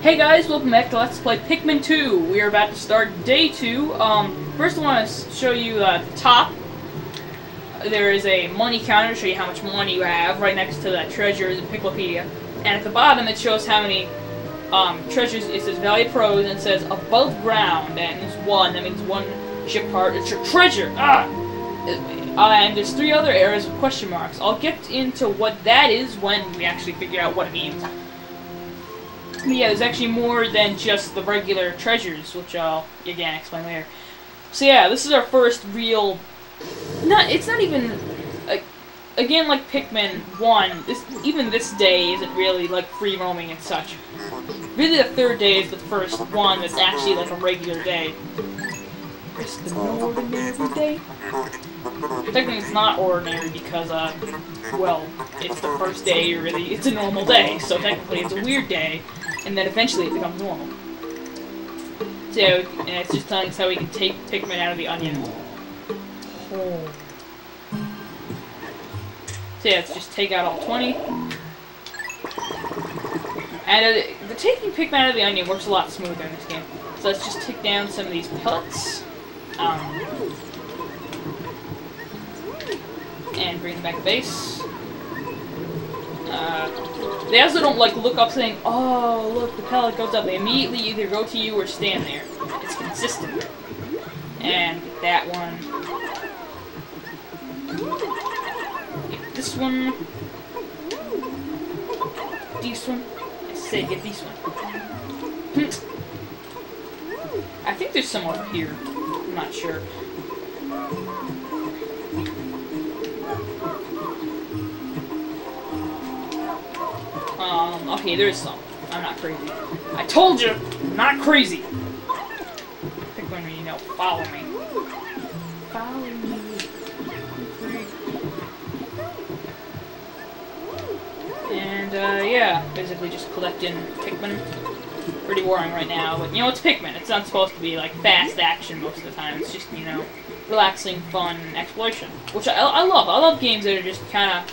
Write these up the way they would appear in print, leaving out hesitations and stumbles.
Hey guys, welcome back to Let's Play Pikmin 2. We are about to start day 2. First I want to show you at the top. There is a money counter to show you how much money you have right next to that treasure, the Piclopedia. And at the bottom it shows how many treasures. It says Value Pros and it says above ground, and it's 1. That means 1 ship part. It's your treasure. And there's 3 other areas with question marks. I'll get into what that is when we actually figure out what it means. But yeah, there's actually more than just the regular treasures, which I'll, again, explain later. So yeah, this is our first real... It's not even... Again, like Pikmin 1, even this day isn't really, like, free roaming and such. Really, the 3rd day is the first one that's actually, like, a regular day. Just an ordinary day. Technically, it's not ordinary because, well, it's the first day, really, it's a normal day, so technically it's a weird day. And then eventually it becomes normal. So, and it's just telling us how we can take Pikmin out of the onion. Oh. So yeah, let's just take out all 20. And the taking Pikmin out of the onion works a lot smoother in this game. So let's just take down some of these pellets. And bring them back to base. They also don't, like, look up saying, oh, look, the pellet goes up. They immediately either go to you or stand there. It's consistent. And get that one. Get this one. This one. I say get this one. I think there's some over here. I'm not sure. Okay, there is some. I'm not crazy. I told you! I'm not crazy! Pikmin, you know, follow me. Follow me. And, yeah, basically just collecting Pikmin. Pretty boring right now, but, you know, it's Pikmin. It's not supposed to be, like, fast action most of the time. It's just, you know, relaxing, fun exploration. Which I love. I love games that are just kind of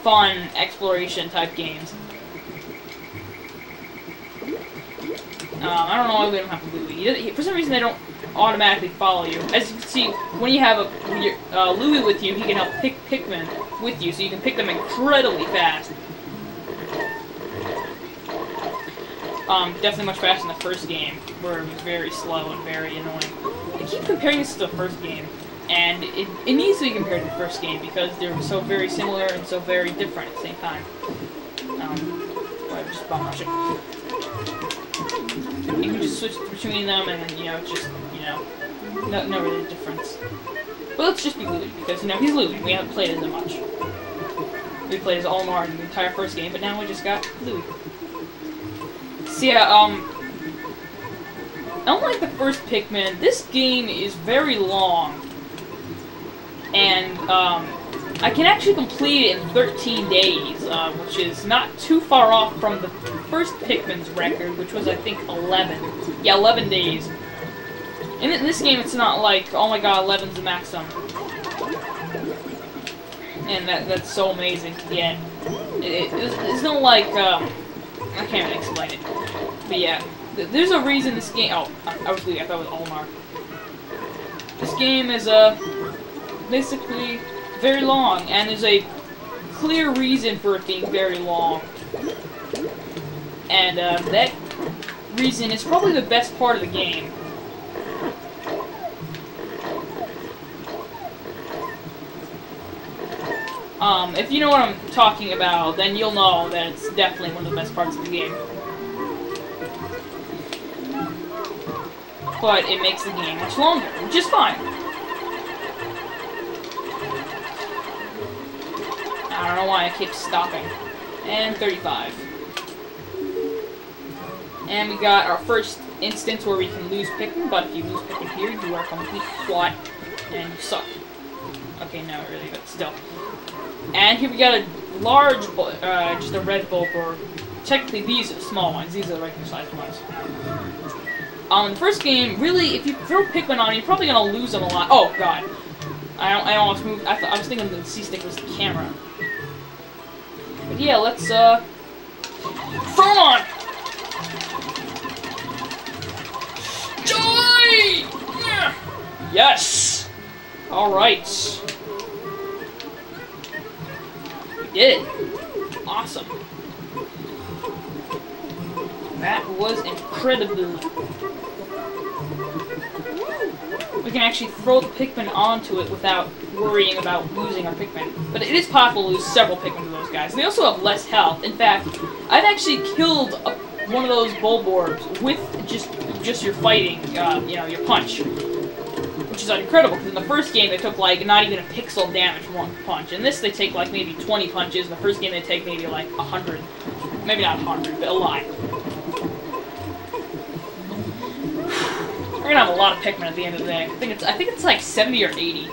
fun exploration-type games. I don't know why we don't have Louie. For some reason, they don't automatically follow you. As you can see, when you have Louie with you, he can help pick Pikmin with you, so you can pick them incredibly fast. Definitely much faster than the first game, where it was very slow and very annoying. I keep comparing this to the first game, and it needs to be compared to the first game because they're so very similar and so very different at the same time. Just bomb rush it. You can just switch between them, and then, you know, just, you know, no really difference. But let's just be Louie, because, you know, he's Louie. We haven't played as much. We played as Olimar in the entire first game, but now we just got Louie. So yeah, unlike the first Pikmin, this game is very long. And, I can actually complete it in 13 days, which is not too far off from the first Pikmin's record, which was, I think, 11. Yeah, 11 days. In this game, it's not like, oh my god, 11's the maximum. And that's so amazing to get. It's not like, I can't even explain it. But yeah, there's a reason this game, oh, I was leaving, I thought it was Olimar. This game is, basically very long, and there's a clear reason for it being very long. And that reason is probably the best part of the game. If you know what I'm talking about, then you'll know that it's definitely one of the best parts of the game. But it makes the game much longer, which is fine. I don't know why I keep stopping. And 35. And we got our first instance where we can lose Pikmin, but if you lose Pikmin here, you are complete twat, and you suck. Okay, no, really, but still. And here we got a large, just a red bulb, or technically these are small ones. These are the regular sized ones. The first game, really, if you throw Pikmin on, you're probably gonna lose them a lot. Oh god, I almost moved. I was thinking the C-stick was the camera. But yeah, let's throw 'em on. Yes! Alright. We did it. Awesome. That was incredible. We can actually throw the Pikmin onto it without worrying about losing our Pikmin. But it is possible to lose several Pikmin to those guys. They also have less health. In fact, I've actually killed one of those Bulborbs with just your fighting, you know, your punch. Which is incredible, because in the first game they took, like, not even a pixel damage from one punch. In this they take, like, maybe 20 punches. In the first game they take maybe, like, 100. Maybe not 100, but a lot. We're gonna have a lot of Pikmin at the end of the day. I think it's like 70 or 80.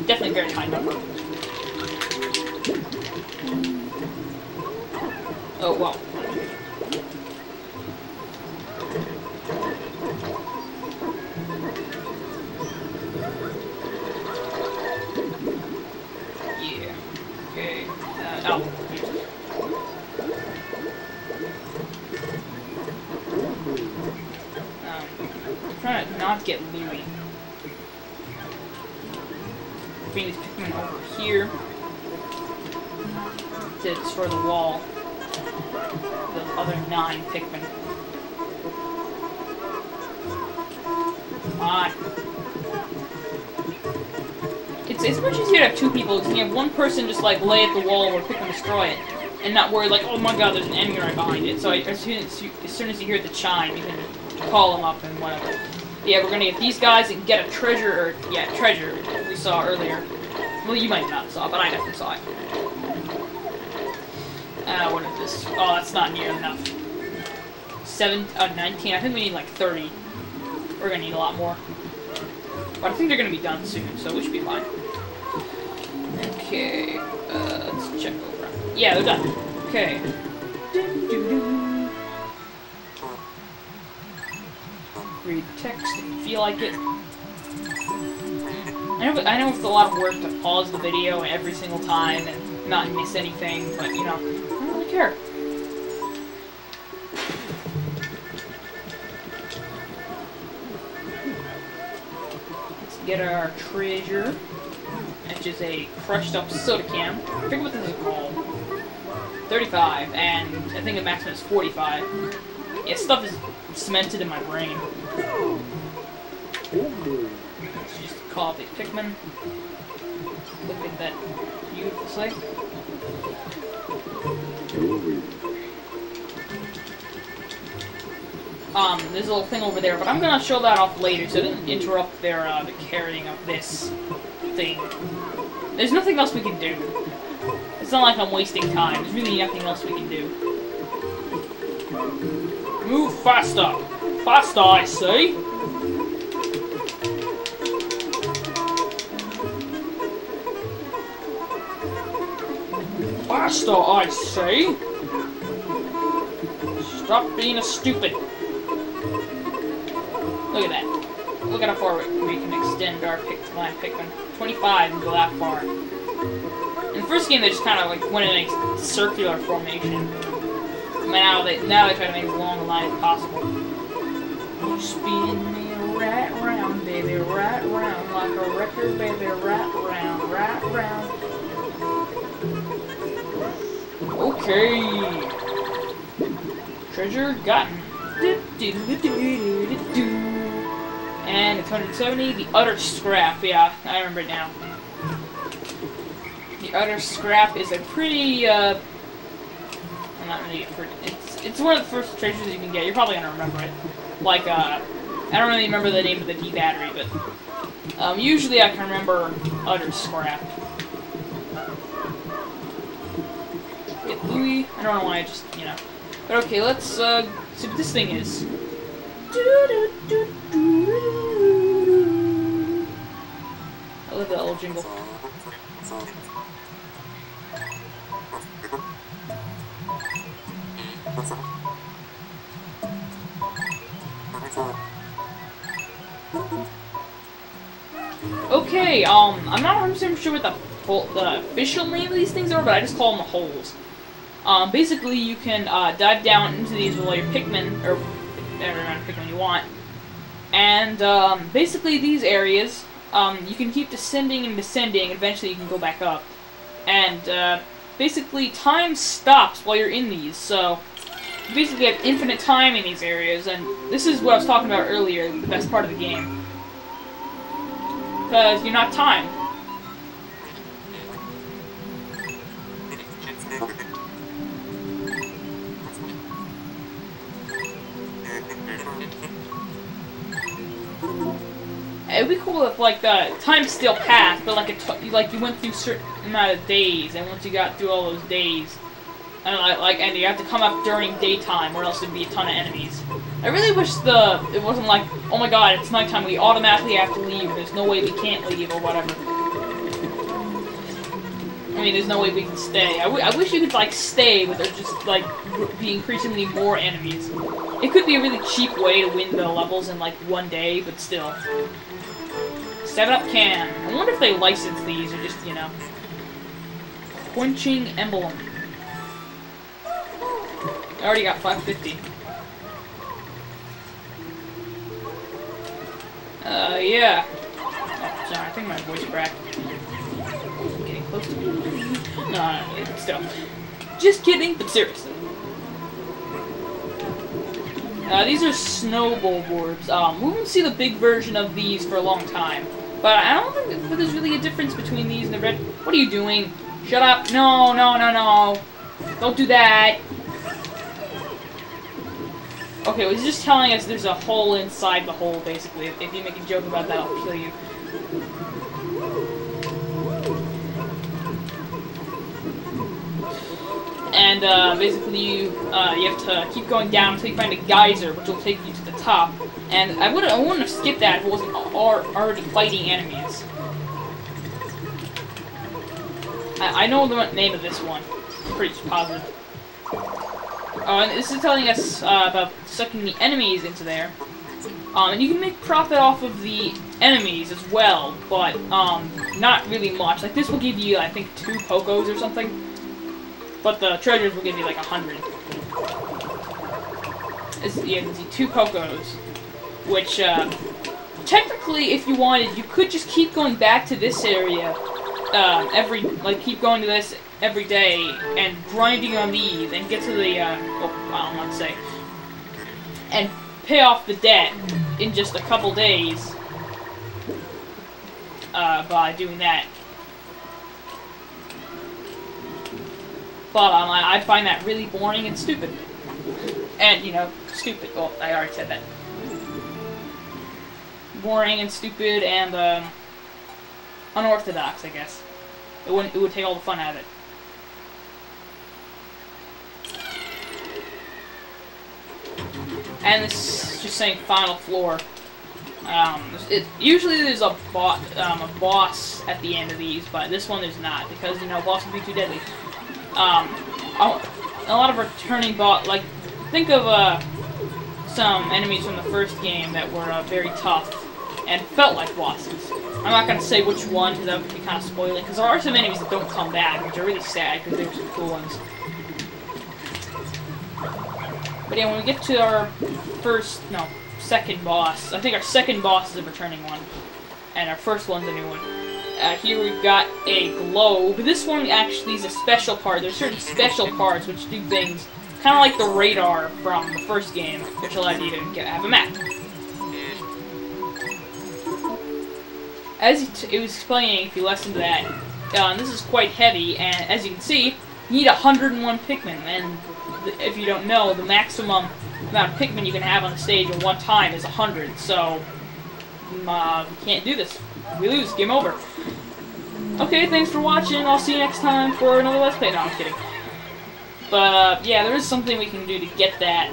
Definitely a very high number. Oh, well. Yeah. Okay. Oh. Trying to not get Louie. Bring these Pikmin over here to destroy the wall. The other 9 Pikmin. Come on. It's much easier to have 2 people because you have one person just like lay at the wall where Pikmin destroy it, and not worry like, oh my god, there's an enemy right behind it. So as soon as you hear the chime, you can call them up and whatever. Yeah, we're gonna get these guys and get a treasure, or, yeah, treasure we saw earlier. Well, you might not saw, but I definitely saw it. What is this? Oh, that's not near enough. 19, I think we need like 30. We're gonna need a lot more. But I think they're gonna be done soon, so we should be fine. Okay, let's check over. Yeah, they're done. Okay. Read text if you feel like it. I know it's a lot of work to pause the video every single time and not miss anything, but you know, I don't really care. Let's get our treasure, which is a crushed up soda can. I forget what this is called. 35, and I think the maximum is 45. Yeah, stuff is cemented in my brain. Let's just call up the Pikmin. Look at that beautiful sight. There's a little thing over there, but I'm gonna show that off later so it doesn't interrupt their the carrying of this thing. There's nothing else we can do. It's not like I'm wasting time. There's really nothing else we can do. Move faster! Faster, I say! Faster, I say! Stop being a stupid. Look at that. Look at how far we can extend our Pikmin. 25 and go that far. In the first game, they just kind of like went in a circular formation. Now they try to make as long a line as possible. You spin me right round, baby, right round, like a record, baby, right round, right round. Okay. Treasure gotten. And it's 170. The utter scrap. Yeah, I remember it now. The utter scrap is a pretty. I'm not really. It's one of the first treasures you can get. You're probably gonna remember it. Like I don't really remember the name of the D battery, but usually I can remember utter scrap. Get Louie. I don't know why I just But okay, let's see what this thing is. I love that little jingle. Okay, I'm not 100% sure what the official name of these things are, but I just call them the holes. Basically, you can dive down into these with all your Pikmin, or every amount of Pikmin you want, And basically these areas, you can keep descending and descending, eventually you can go back up. And basically time stops while you're in these, so you basically have infinite time in these areas, and this is what I was talking about earlier, the best part of the game. Because you're not timed. It'd be cool if, like, the time still passed, but, like, you went through a certain amount of days, and once you got through all those days, and, and you have to come up during daytime, or else there'd be a ton of enemies. I really wish it wasn't like, oh my god, it's nighttime, we automatically have to leave, there's no way we can't leave, or whatever. I mean, there's no way we can stay. I wish you could, like, stay, but there's just, like, be increasingly more enemies. It could be a really cheap way to win the levels in, like, one day, but still. 7-Up can. I wonder if they license these, or just, you know. Quenching Emblem. I already got 550. Yeah. Oh, sorry, I think my voice cracked. Getting close to me. No, still. Just kidding, but seriously. These are snowball orbs. We won't see the big version of these for a long time. But I don't think that there's really a difference between these and the red. What are you doing? Shut up. No, no, no, no. Don't do that. Okay, well, he's just telling us there's a hole inside the hole, basically. If you make a joke about that, I'll kill you. And basically you have to keep going down until you find a geyser, which will take you to the top. And I wouldn't have skipped that if it wasn't already fighting enemies. I know the name of this one. I'm pretty positive. And this is telling us about sucking the enemies into there. And you can make profit off of the enemies as well, but not really much. Like, this will give you, I think, 2 Pokos or something. But the treasures will give you like 100. You can see 2 Pokos, which technically, if you wanted, you could just keep going back to this area keep going to this every day and grinding on these and get to the I don't want to say, and pay off the debt in just a couple days by doing that. But I find that really boring and stupid. And, you know, stupid. Well, I already said that. Boring and stupid and unorthodox, I guess. It would take all the fun out of it. And this is just saying final floor. Usually there's a boss at the end of these, but this one there's not, because, you know, boss would be too deadly. A lot of returning like, think of some enemies from the first game that were very tough and felt like bosses. I'm not gonna say which one, because that would be kind of spoiling, because there are some enemies that don't come back, which are really sad, because they were some cool ones. But yeah, when we get to our second boss, I think our second boss is a returning one, and our first one's a new one. Here we've got a globe. This one actually is a special part. There's certain special parts which do things kind of like the radar from the first game, which allowed you to have a map. As it was explaining, if you listen to that, this is quite heavy, and as you can see, you need 101 Pikmin, and if you don't know, the maximum amount of Pikmin you can have on the stage at one time is 100, so we can't do this. We lose. Game over. Okay, thanks for watching. I'll see you next time for another Let's Play. No, I'm kidding. But, yeah, there is something we can do to get that.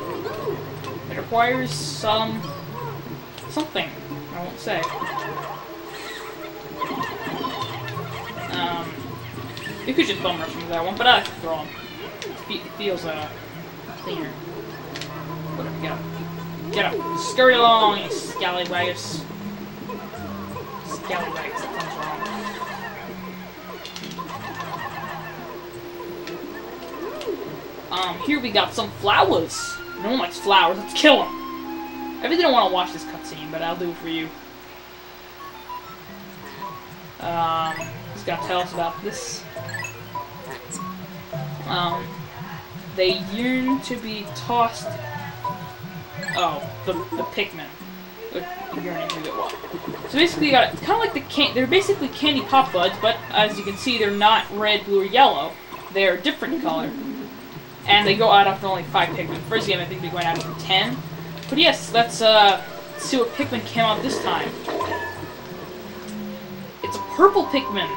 It requires something. I won't say. You could just bum rush into that one, but I like to throw them. It feels, cleaner. Whatever, get up. Get up. Scurry along, you scallywags. Scallywags, that sounds wrong. Here we got some flowers. No one likes flowers, let's kill them. I really don't want to watch this cutscene, but I'll do it for you. He's gonna tell us about this. They yearn to be tossed. Oh, the Pikmin. Yearning to get what? So basically, you got kind of like they're basically candy pop buds, but as you can see, they're not red, blue, or yellow. They're a different color, and they go out after only 5 Pikmin. First game, I think they're going out after 10. But yes, let's see what Pikmin came out this time. It's a purple Pikmin.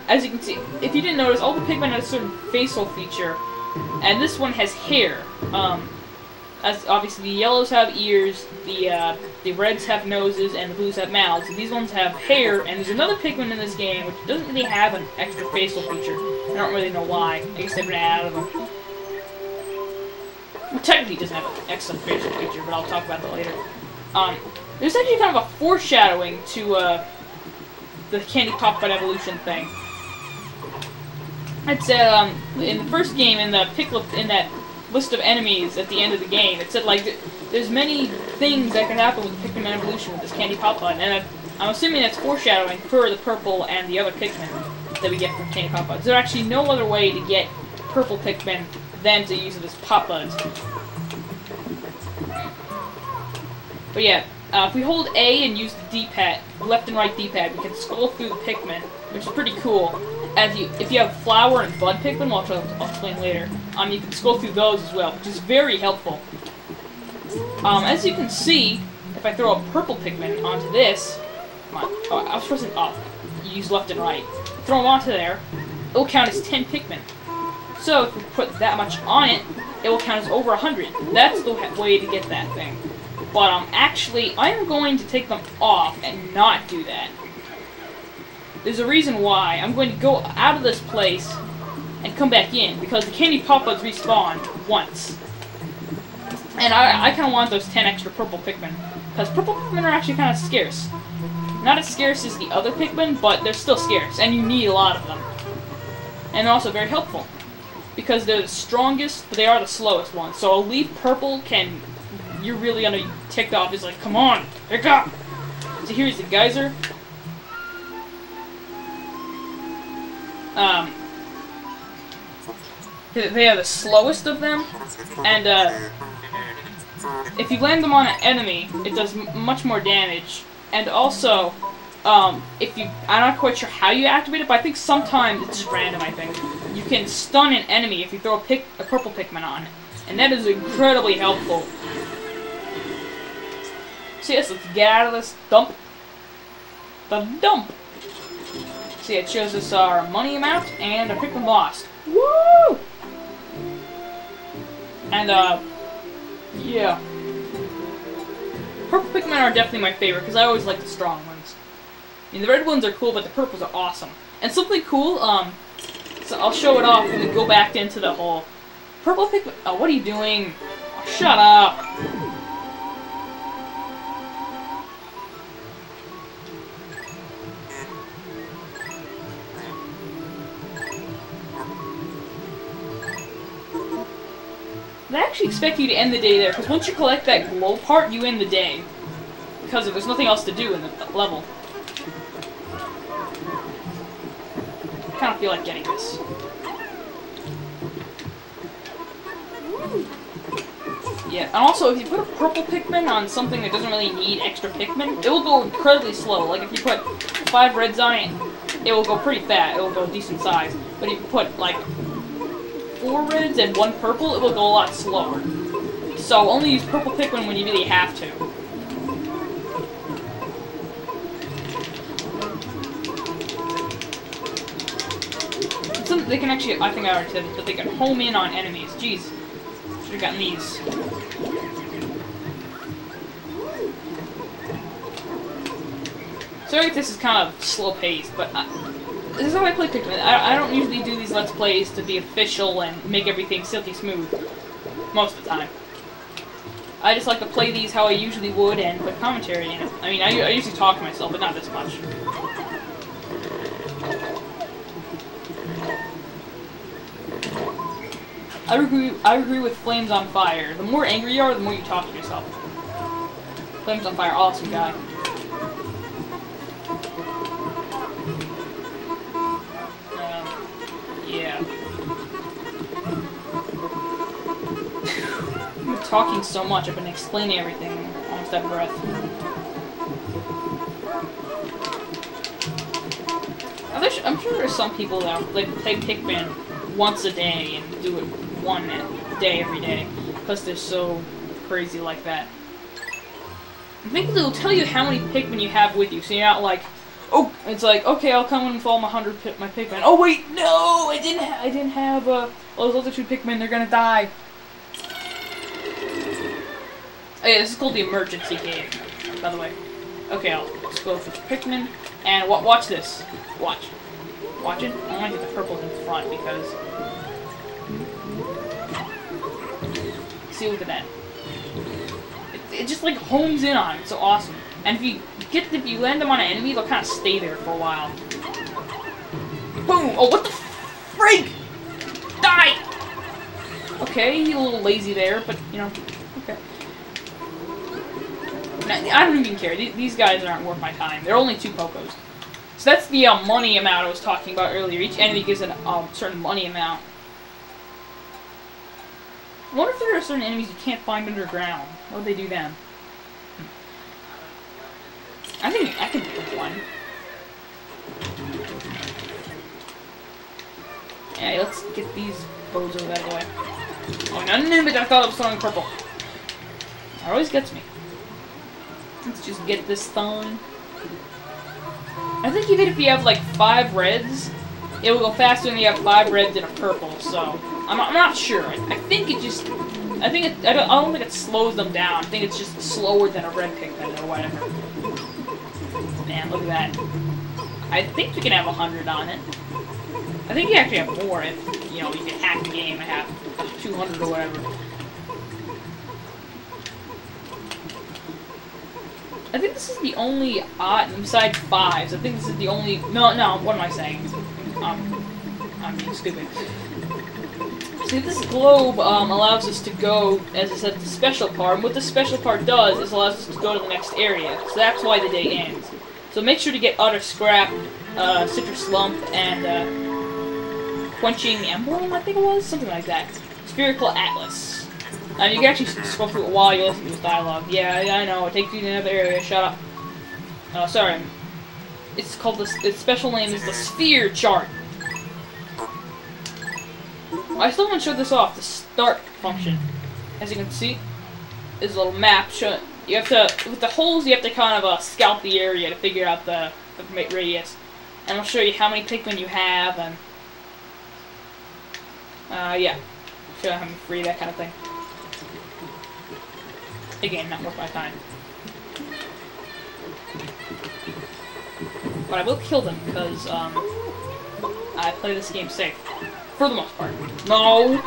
As you can see, if you didn't notice, all the Pikmin have a certain facial feature, and this one has hair. As obviously the yellows have ears, the reds have noses, and the blues have mouths. These ones have hair, and there's another Pikmin in this game which doesn't really have an extra facial feature. I don't really know why. I guess they ran out of them. Well, technically it doesn't have an extra facial feature, but I'll talk about that later. There's actually kind of a foreshadowing to the Candy Pop Bud evolution thing. It said in the first game, in that list of enemies at the end of the game, it said like there's many things that can happen with Pikmin evolution with this Candy Pop Bud, and I'm assuming that's foreshadowing for the purple and the other Pikmin that we get from Candy Pop Buds. There's actually no other way to get purple Pikmin than to use this Pop Buds. But yeah, if we hold A and use the D-pad, left and right D-pad, we can scroll through the Pikmin, which is pretty cool. And if you have flower and bud Pikmin, which I'll explain later, you can scroll through those as well, which is very helpful. As you can see, if I throw a purple Pikmin onto this, come on, oh, I was pressing up. You use left and right. Throw them onto there, it will count as 10 Pikmin. So if we put that much on it, it will count as over 100. That's the way to get that thing. But actually, I'm going to take them off and not do that. There's a reason why. I'm going to go out of this place and come back in, because the Candy Pop Buds respawn once. And I kind of want those 10 extra purple Pikmin, because purple Pikmin are actually kind of scarce. Not as scarce as the other Pikmin, but they're still scarce, and you need a lot of them. And they're also very helpful, because they're the strongest, but they are the slowest ones. So a leaf purple can... You're really gonna be ticked off. It's like, come on, pick up! So here's the geyser. They are the slowest of them, and if you land them on an enemy, it does much more damage. And also, I'm not quite sure how you activate it, but I think sometimes it's just random. I think you can stun an enemy if you throw a purple Pikmin on it, and that is incredibly helpful. So yes, let's get out of this dump. The dump. See, it shows us our money amount and our Pikmin lost. Woo! And yeah. Purple Pikmin are definitely my favorite, because I always like the strong ones. I mean, the red ones are cool, but the purples are awesome. And something cool, so I'll show it off when we go back into the hole. Purple Pikmin, oh, what are you doing? Oh, shut up! I actually expect you to end the day there, because once you collect that glow part, you end the day. Because there's nothing else to do in the level. I kind of feel like getting this. Yeah, and also, if you put a purple Pikmin on something that doesn't really need extra Pikmin, it will go incredibly slow. Like, if you put 5 reds on it, it will go pretty fast. It will go decent size. But if you put, like, 4 reds and 1 purple, it will go a lot slower. So only use purple Pikmin when you really have to. They can actually, I think I already said this, but they can home in on enemies. Jeez. Should have gotten these. Sorry if this is kind of slow paced, but this is how I play Pikmin. I don't usually do these Let's Plays to be official and make everything silky smooth. Most of the time. I just like to play these how I usually would and put commentary in it. I mean, I usually talk to myself, but not this much. I agree with Flames on Fire. The more angry you are, the more you talk to yourself. Flames on fire, awesome guy. Yeah. I'm talking so much, I've been explaining everything almost out of breath. I'm sure there's some people that like play Pikmin once a day and do it one day every day because they're so crazy like that. I think they'll tell you how many Pikmin you have with you, so you're not like, oh, it's like, okay, I'll come in with all my 100 my Pikmin. Oh wait, no, I didn't have all those other 2 Pikmin. They're gonna die. Oh yeah, this is called the emergency cave, by the way. Okay, let's go for the Pikmin and watch this. Watch it. I want to get the purples in front because. See, look at that. It just like homes in on it. It's so awesome. And if you land them on an enemy, they'll kind of stay there for a while. Boom! Oh, what the freak! Die! Okay, he's a little lazy there, but you know, okay. Now, I don't even care. These guys aren't worth my time. They're only 2 Pokos. So that's the money amount I was talking about earlier. Each enemy gives a certain money amount. I wonder if there are certain enemies you can't find underground. What would they do then? I think I can pick one. Yeah, let's get these bozos out of the way. Oh, no, but I thought it was something purple. That always gets me. Let's just get this done. I think even if you have like 5 reds, it will go faster when you have 5 reds and a purple. So I'm not sure. I think it just. I don't think it slows them down. I think it's just slower than a red Pikmin or whatever. Man, look at that. I think you can have 100 on it. I think you actually have more if you know you can hack the game and have 200 or whatever. I think this is the only odd, besides 5s, I think this is the only, no, what am I saying? I'm being stupid. See, this globe allows us to go, as I said, the special part, and what the special part does is allows us to go to the next area, so that's why the day ends. So make sure to get Utter Scrap, Citrus Lump, and Quenching Emblem, I think it was? Something like that. Spherical Atlas. You can actually scroll through it while you listen to this dialogue. Yeah, I know, it takes you to another area, shut up. Oh, sorry. It's called, its special name is the Sphere Chart. I still haven't showed this off, the start function. As you can see, is a little map. You have to, with the holes, you have to kind of scout the area to figure out the radius. And I'll show you how many Pikmin you have, and yeah, show you how many free, that kind of thing. Again, not worth my time. But I will kill them, because, I play this game safe. For the most part. No,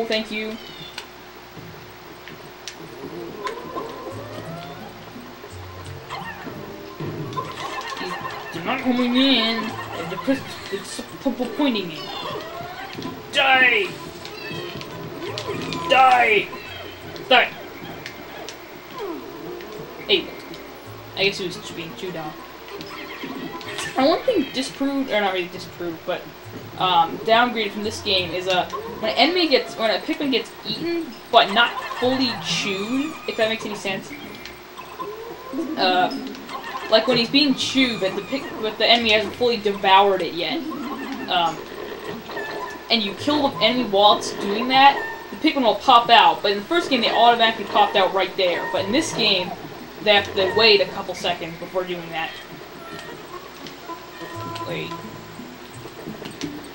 thank you. They're not coming in. They're pointing me. Die! Die! Die! Hey, I guess he was being chewed on. And one thing disproved, or not really disproved, but downgraded from this game is when a Pikmin gets eaten but not fully chewed, if that makes any sense. Like when he's being chewed, but the enemy hasn't fully devoured it yet. And you kill the enemy while it's doing that, the Pikmin will pop out. But in the first game, they automatically popped out right there. But in this game, they have to wait a couple seconds before doing that. Wait.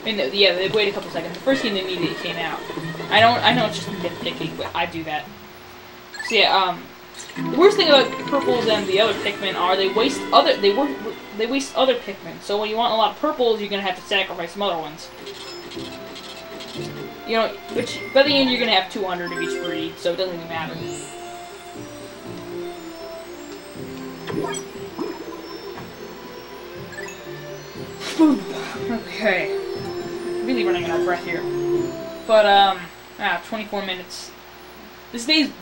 Yeah, they wait a couple seconds. The first game they immediately came out. I know it's just nitpicking, but I do that. So yeah, the worst thing about purples and the other Pikmin are they waste other Pikmin. So when you want a lot of purples, you're gonna have to sacrifice some other ones. You know, which by the end you're gonna have 200 of each breed, so it doesn't even matter. Okay. Really running out of breath here. But, 24 minutes.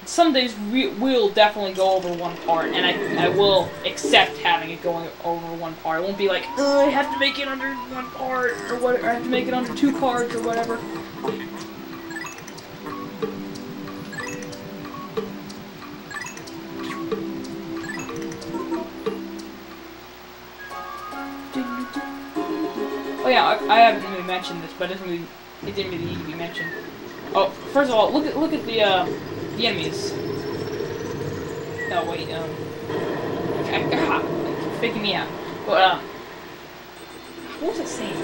some days will definitely go over one part, and I will accept having it going over one part. It won't be like, I have to make it under one part, or what, or I have to make it under 2 parts, or whatever. Oh yeah, I haven't really mentioned this, but it didn't really need to be mentioned. Oh, first of all, look at the enemies. Oh wait, okay, faking me out. But what was I saying?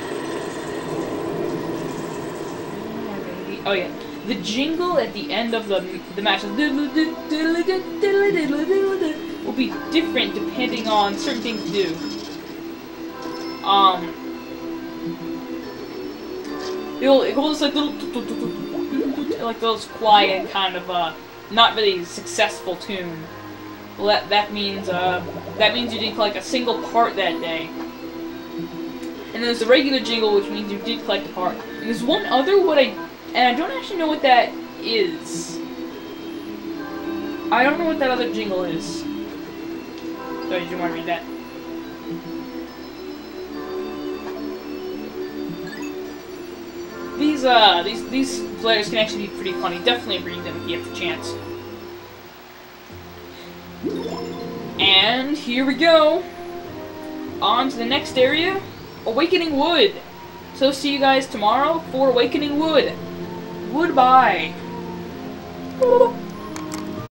Oh yeah, the jingle at the end of the match will be different depending on certain things to do. It goes like little, like those quiet kind of not really successful tune. Well, that means you didn't collect a single part that day. And there's the regular jingle, which means you did collect a part. And there's one other and I don't actually know what that is. I don't know what that other jingle is. Sorry, did you want to read that? These letters can actually be pretty funny. Definitely read them if you have the chance. And here we go. On to the next area, Awakening Wood. So see you guys tomorrow for Awakening Wood. Goodbye.